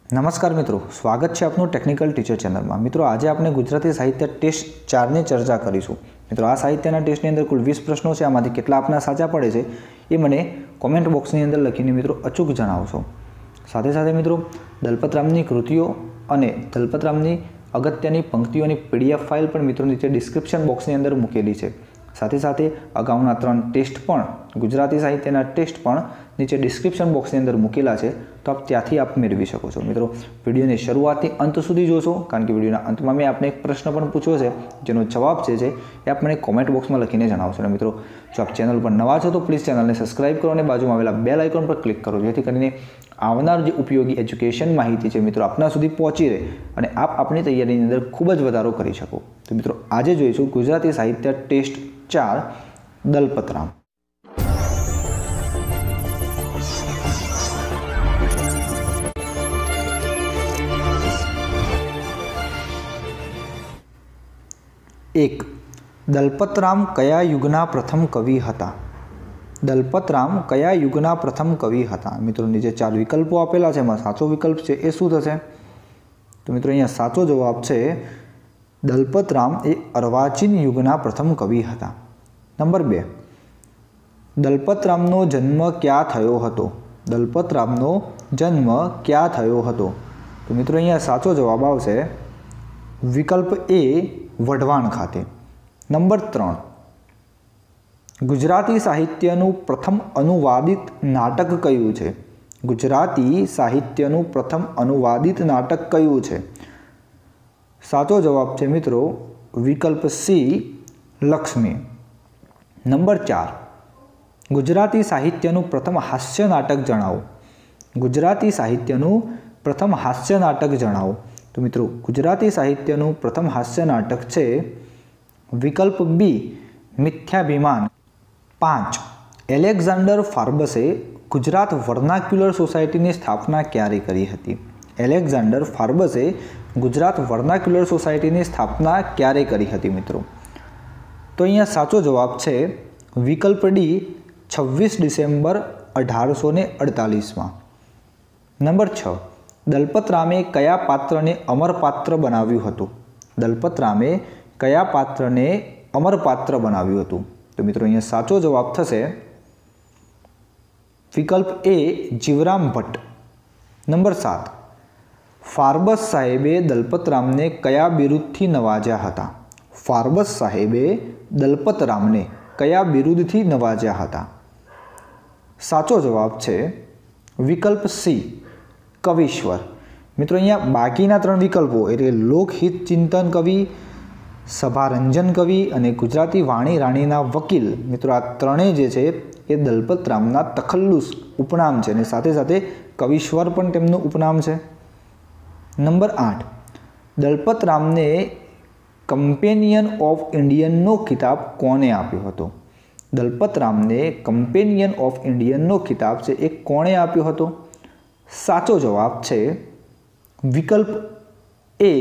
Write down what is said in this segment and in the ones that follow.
नमस्कार मित्रों, स्वागत है आपનું ટેકનિકલ ટીચર ચેનલમાં। મિત્રો, આજે આપણે ગુજરાતી સાહિત્ય ટેસ્ટ 4 ની ચર્ચા કરીશું। મિત્રો, આ સાહિત્યના ટેસ્ટની અંદર કુલ 20 પ્રશ્નો છે। આમાંથી કેટલા આપના સાચા પડે છે એ મને કોમેન્ટ બોક્સની અંદર લખીને મિત્રો અચૂક જણાવશો। સાથે સાથે મિત્રો, દલપતરામની કૃતિઓ અને દલપતરામની અગત્યની પંક્તિઓની પીડીએફ ફાઇલ પણ મિત્રો નીચે ડિસ્ક્રિપ્શન બોક્સની અંદર મૂકેલી છે। સાથે સાથે અગાઉના 3 ટેસ્ટ પણ ગુજરાતી સાહિત્યના ટેસ્ટ પણ નીચે ડિસ્ક્રિપ્શન બોક્સની અંદર મૂકેલા છે, તો આપ ત્યાંથી આપ મેળવી શકો છો। મિત્રો, વિડીયોની શરૂઆતથી અંત સુધી જોશો, કારણ કે વિડીયોના અંતમાં મેં આપને એક પ્રશ્ન પણ પૂછ્યો છે, જેનો જવાબ છે એ આપ મને કોમેન્ટ બોક્સમાં લખીને જણાવશો। અને મિત્રો, જો આપ ચેનલ પર નવા છો તો પ્લીઝ ચેનલને સબસ્ક્રાઇબ કરો અને બાજુમાં આવેલા બેલ આઇકોન પર ક્લિક કરો, જેથી કરીને આવનાર જે ઉપયોગી એજ્યુકેશન માહિતી છે મિત્રો આપના સુધી પહોંચી રહે અને આપ આપણી તૈયારીની અંદર ખૂબ જ વધારો કરી શકો। તો મિત્રો, આજે જોઈશું ગુજરાતી સાહિત્ય ટેસ્ટ 4 દલપતરામ। एक, दलपतराम कया युगना प्रथम कवि हता? दलपतराम कया युगना प्रथम कवि हता? मित्रों, नीचे 4 विकल्पों आपेला छे, एमां साचो विकल्प छे ए शुं थशे? तो मित्रों, अहींया साचो जवाब छे दलपतराम ए अर्वाचीन युगना प्रथम कवि हता। नंबर 2, दलपतरामनो जन्म क्या थयो हतो? दलपतरामनो जन्म क्या थयो हतो? तो मित्रों, अहींया साचो जवाब आवशे विकल्प ए वढवाण खाते। नंबर 3, गुजराती साहित्यनु प्रथम अनुवादित नाटक कयुं छे? गुजराती साहित्यनु प्रथम अनुवादित नाटक कयुं छे? साचो जवाब छे मित्रों विकल्प सी लक्ष्मी। नंबर 4, गुजराती साहित्यनु प्रथम हास्य नाटक जणावो। गुजराती साहित्यनु प्रथम हास्य नाटक जणावो। तो मित्रों, गुजराती साहित्यनु प्रथम हास्य नाटक छे विकल्प बी मिथ्याभिमान। 5, एलेक्जेंडर फार्बसे गुजरात वर्नाक्युलर सोसायटी स्थापना क्यारे करी हती? एलेक्जेंडर फार्बसे गुजरात वर्नाक्युलर सोसायटी स्थापना क्यारे करी हती? मित्रों, तो अहींया साचो जवाब छे विकल्प डी 26 डिसेम्बर 1848 में। नंबर 6, दलपतरामे कया पात्रने अमर पात्र बनाव्युं हतुं? दलपतरामे कया पात्रने अमर पात्र बनाव्युं हतुं? तो मित्रों, अहींया साचो जवाब थशे विकल्प ए जीवराम भट्ट। नंबर 7, फार्बस साहेबे दलपतरामने कया बिरुदथी नवाज्या हता? फार्बस साहेबे दलपतरामने कया बिरुदथी नवाज्या हता? साचो जवाब छे विकल्प सी कविश्वर। मित्रों, अहींया बाकीना 3 विकल्पो एटले लोकहित चिंतन कवि, सभारंजन कवि अने गुजराती वाणी राणीना वकील, मित्रों आ 3 जे छे ए दलपतरामना तखल्लुस उपनाम छे अने साथे साथे कविश्वर पण तेमनुं उपनाम छे। नंबर 8, दलपतरामने कम्पेनियन ऑफ इंडियन नो खिताब कोने आप्यो हतो? दलपतरामने कम्पेनियन ऑफ इंडियन नो खिताब छे ए कोणे आप्यो हतो? साचो जवाब छे विकल्प ए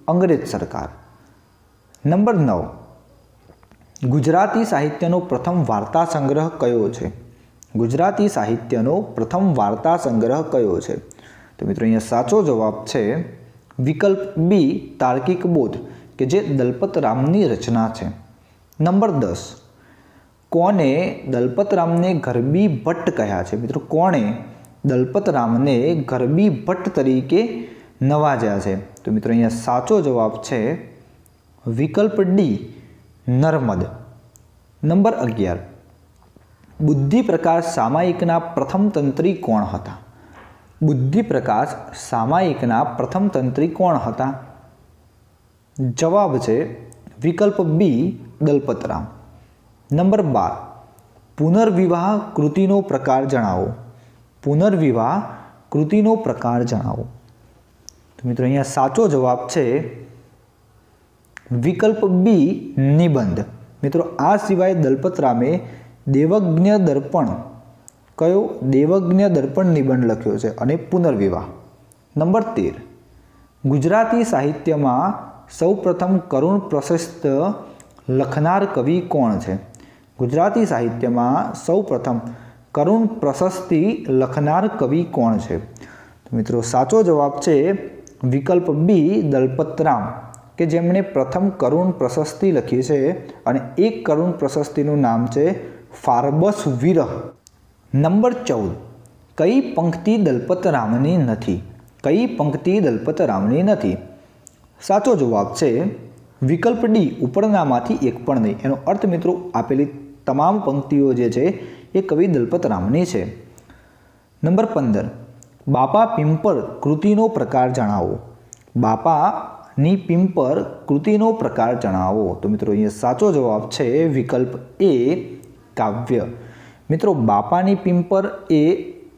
अंग्रेज सरकार। नंबर 9, गुजराती साहित्यनो प्रथम वार्ता संग्रह कयो छे? गुजराती साहित्यनो प्रथम वार्ता संग्रह कयो छे? तो मित्रों, अहींया साचो जवाब छे विकल्प बी तार्किक बोध, के जे दलपतरामनी रचना छे। नंबर 10, कोने दलपतरामने गरबी भट्ट कह्या छे? मित्रों, कोणे दलपतरामने गरबी भट्ट तरीके नवाज्या छे? तो मित्रों, अहींया साचो जवाब छे विकल्प डी नर्मद। नंबर 11, बुद्धिप्रकाश सामायिकना प्रथम तंत्री कोण हता? बुद्धिप्रकाश सामायिकना प्रथम तंत्री कोण हता? जवाब छे विकल्प बी दलपतराम। नंबर 12, पुनर्विवाह कृतिनो प्रकार जणावो। पुनर्विवाह कृतिनो प्रकार जणावो। तो मित्रों, अहींया साचो जवाब छे विकल्प बी निबंध। मित्रों, आ सिवाय दलपतरामे देवज्ञ दर्पण कयो देवज्ञ दर्पण निबंध लख्यो छे अने पुनर्विवाह। नंबर 13, गुजराती साहित्यमां सौप्रथम करुण प्रशस्त लखनार कवि कोण छे? गुजराती साहित्यमां सौप्रथम करुण प्रशस्ति लखनार कवि कोण छे? તો મિત્રો સાચો જવાબ છે વિકલ્પ બી દલપતરામ, કે જેમણે પ્રથમ કરુણ પ્રશસ્તિ લખી છે અને એક કરુણ પ્રશસ્તિનું નામ છે ફાર્બસ વિરહ. નંબર 14, કઈ પંક્તિ દલપતરામની નથી? કઈ પંક્તિ દલપતરામની નથી? સાચો જવાબ છે વિકલ્પ ડી ઉપરનામાંથી એક પણ નહીં. એનો અર્થ મિત્રો આપેલી તમામ પંક્તિઓ જે છે એ કવિ દલપતરામની છે. નંબર 15, બાપા પિંપર કૃતિનો પ્રકાર જણાવો. બાપાની પિંપર કૃતિનો પ્રકાર જણાવો. તો મિત્રો અહીંયા સાચો જવાબ છે વિકલ્પ એ કાવ્ય. મિત્રો બાપાની પિંપર એ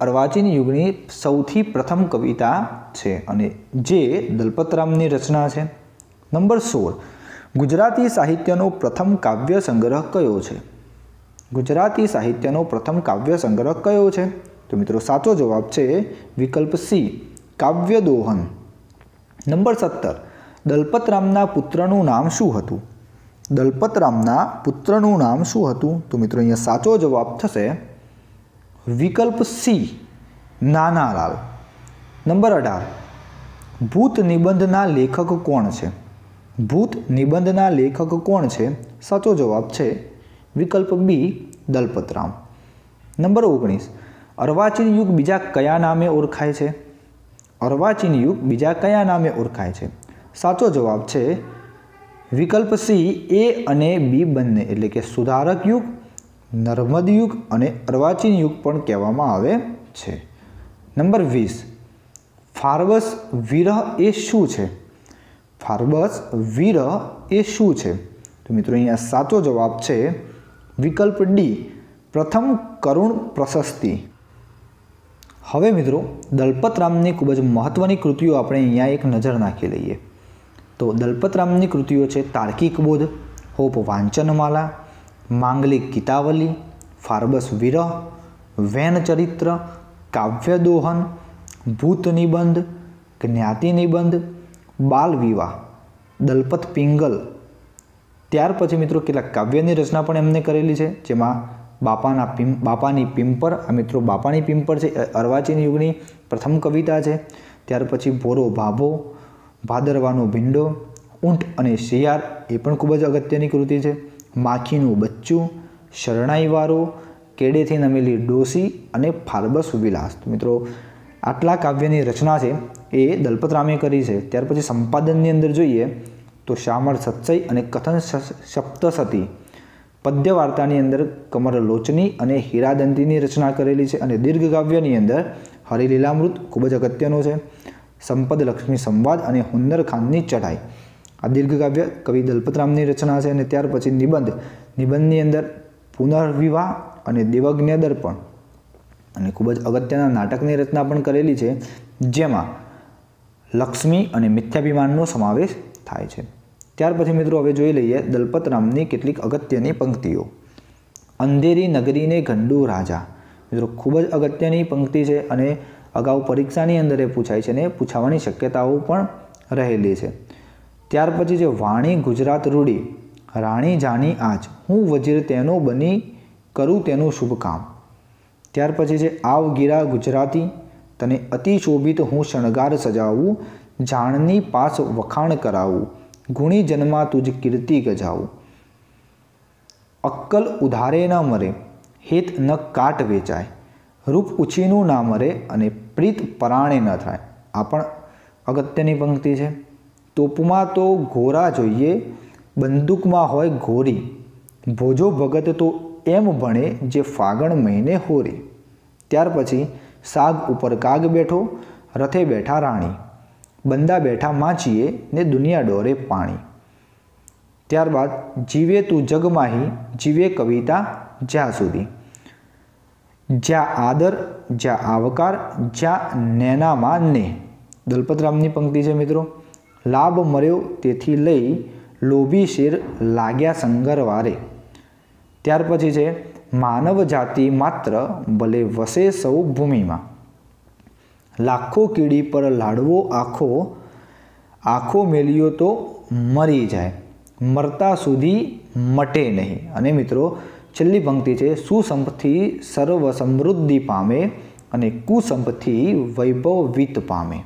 અર્વાચીન યુગની સૌથી પ્રથમ કવિતા છે અને જે દલપતરામની રચના છે. નંબર 16, ગુજરાતી સાહિત્યનો પ્રથમ કાવ્ય સંગ્રહ કયો છે? ગુજરાતી સાહિત્યનો પ્રથમ કાવ્ય સંગ્રહ કયો છે? તો મિત્રો સાચો જવાબ છે વિકલ્પ સી કાવ્યદોહન. નંબર 17, દલપતરામના પુત્રનું નામ શું હતું? દલપતરામના પુત્રનું નામ શું હતું? તો મિત્રો અહીંયા સાચો જવાબ થશે વિકલ્પ સી નાનાલાલ. નંબર 18, ભૂત નિબંધના લેખક કોણ છે? ભૂત નિબંધના લેખક કોણ છે? સાચો જવાબ છે વિકલ્પ બી દલપતરામ. નંબર 19, અર્વાચીન યુગ બીજા કયા નામે ઓળખાય છે? અર્વાચીન યુગ બીજા કયા નામે ઓળખાય છે? સાચો જવાબ છે વિકલ્પ સી એ અને બી બંને, એટલે કે સુધારક યુગ, નર્મદ યુગ અને અર્વાચીન યુગ પણ કહેવામાં આવે છે. નંબર 20, ફાર્બસ વિરહ એ શું છે? ફાર્બસ વિરહ એ શું છે? તો મિત્રો અહીંયા સાચો જવાબ છે વિકલ્પ ડી પ્રથમ કરુણ પ્રશસ્તિ. હવે મિત્રો દલપતરામની ખૂબ જ મહત્ત્વની કૃતિઓ આપણે અહીંયા એક નજર નાખી લઈએ. તો દલપતરામની કૃતિઓ છે તાર્કિક બોધ, હોપ વાંચનમાલા, માંગલિક ગીતાવલી, ફાર્બસ વિરહ, વેન ચરિત્ર, કાવ્યદોહન, ભૂત નિબંધ, જ્ઞાતિ નિબંધ, બાલ વિવાહ, દલપત પિંગલ. ત્યાર પછી મિત્રો કેટલાક કાવ્યની રચના પણ એમને કરેલી છે, જેમાં બાપાની પિંપર. આ મિત્રો બાપાની પિંપર છે અર્વાચીન યુગની પ્રથમ કવિતા છે. ત્યાર પછી ભોરો ભાભો, ભાદરવાનો ભીંડો, ઊંટ અને શિયાળ એ પણ ખૂબ જ અગત્યની કૃતિ છે. માખીનું બચ્ચું, શરણાઈવારો, કેડેથી નમેલી ડોસી અને ફાર્બસ વિલાસ. મિત્રો આટલા કાવ્યની રચના છે એ દલપતરામે કરી છે. ત્યાર પછી સંપાદનની અંદર જોઈએ તો શામળ સત્સઈ અને કથન સપ્તસતી, પદ્ય વાર્તાની અંદર કમરલોચની અને હીરાદંતીની રચના કરેલી છે. અને દીર્ઘ કાવ્યની અંદર હરિલીલામૃત ખૂબ જ અગત્યનો છે. સંપદ લક્ષ્મી સંવાદ અને હુન્નર ખાનની ચઢાઈ, આ દીર્ઘ કાવ્ય કવિ દલપતરામની રચના છે. અને ત્યાર પછી નિબંધની અંદર પુનર્વિવાહ અને દેવજ્ઞ દર્પણ અને ખૂબ જ અગત્યના નાટકની રચના પણ કરેલી છે, જેમાં લક્ષ્મી અને મિથ્યાભિમાનનો સમાવેશ થાય છે. ત્યાર પછી મિત્રો હવે જોઈ લઈએ દલપતરામની કેટલીક અગત્યની પંક્તિઓ. અંધેરી નગરીને ગંડુ રાજા. મિત્રો ખૂબ જ અગત્યની પંક્તિ છે અને અગાઉ પરીક્ષાની અંદર એ પૂછાય છે અને પૂછાવાની શક્યતાઓ પણ રહેલી છે. ત્યાર પછી છે વાણી ગુજરાત રૂડી, રાણી જાની આજ, હું વજીર તેનો બની કરું તેનું શુભ કામ. ત્યાર પછી છે આવ ગીરા ગુજરાતી, તને અતિ શોભિત હું શણગાર સજાવું, જાણની પાસ વખાણ કરાવું, ગુણી જન્મા તુજ કીર્તિ ગજાવું. અક્કલ ઉધારે ન મરે, હેત ન કાટ વેચાય, રૂપ ઉછીનું ના મરે અને પ્રીત પરાણે ન થાય. આ પણ અગત્યની પંક્તિ છે. તોપમાં તો ઘોરા જોઈએ, બંદૂકમાં હોય ઘોરી, ભોજો ભગત તો એમ ભણે જે ફાગણ મહિને હોરી. ત્યાર પછી સાગ ઉપર કાગ બેઠો, રથે બેઠા રાણી, બંદા બેઠા માચીએ ને દુનિયા ડોરે પાણી. ત્યારબાદ જીવે તું જગમાહી, જીવે કવિતા જ્યાં સુધી, જ્યાં આદર, જ્યાં આવકાર, જ્યાં નેનામાં ને. દલપતરામની પંક્તિ છે મિત્રો. લાભ મર્યો તેથી લઈ, લોભી શેર લાગ્યા સંગરવારે. ત્યાર પછી છે માનવ જાતિ માત્ર, ભલે વસે સૌ ભૂમિમાં, લાખો કીડી પર લાડવો આખો, આખો મેલ્યો તો મરી જાય, મરતા સુધી મટે નહીં. અને મિત્રો છેલ્લી પંક્તિ છે સુસંપથી સર્વ સમૃદ્ધિ પામે, અને કુસંભથી વૈભવ વિત્ત પામે.